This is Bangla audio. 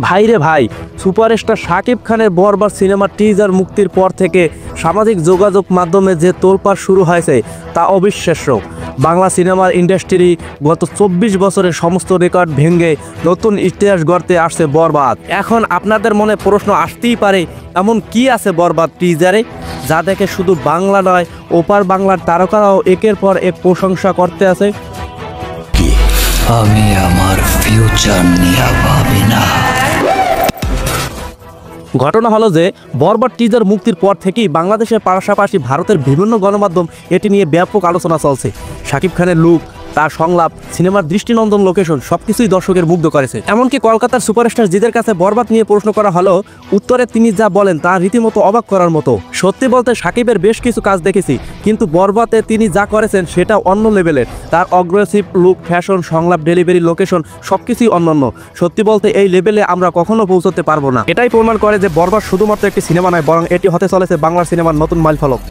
ভাইরে ভাই, সুপারস্টার শাকিব খানের বরবাদ সিনেমার টিজার মুক্তির পর থেকে সামাজিক যোগাযোগ মাধ্যমে যে তোলপাড় শুরু হয়েছে তা অবিশ্বাস্য। বাংলা সিনেমার ইন্ডাস্ট্রি গত 24 বছরের সমস্ত রেকর্ড ভেঙে নতুন ইতিহাস গড়তে আসছে বরবাদ। এখন আপনাদের মনে প্রশ্ন আসতেই পারে, এমন কি আছে বরবাদ টিজারে যা দেখে শুধু বাংলা নয়, ওপার বাংলার তারকারাও একের পর এক প্রশংসা করতে আছে? আমি আমার ফিউচার নিয়ে ভাবি না। ঘটনা হলো যে বরবাদ টিজার মুক্তির পর থেকেই বাংলাদেশের পাশাপাশি ভারতের বিভিন্ন গণমাধ্যম এটি নিয়ে ব্যাপক আলোচনা চলছে। শাকিব খানের লুক, তার সংলাপ, সিনেমার দৃষ্টিনন্দন লোকেশন সবকিছুই দর্শকের মুগ্ধ করেছে। এমনকি কলকাতার সুপারস্টার জিদের কাছে বরবাদ নিয়ে প্রশ্ন করা হলো, উত্তরে তিনি যা বলেন তা রীতিমতো অবাক করার মতো। সত্যি বলতে শাকিবের বেশ কিছু কাজ দেখেছি, কিন্তু বরবাদে তিনি যা করেছেন সেটা অন্য লেভেলের। তার অগ্রেসিভ লুক, ফ্যাশন, সংলাপ, ডেলিভারি, লোকেশন সবকিছুই অন্যান্য। সত্যি বলতে এই লেভেলে আমরা কখনো পৌঁছতে পারবো না। এটাই প্রমাণ করে যে বরবাদ শুধুমাত্র একটি সিনেমা নয়, বরং এটি হতে চলেছে বাংলার সিনেমার নতুন মাইলফলক।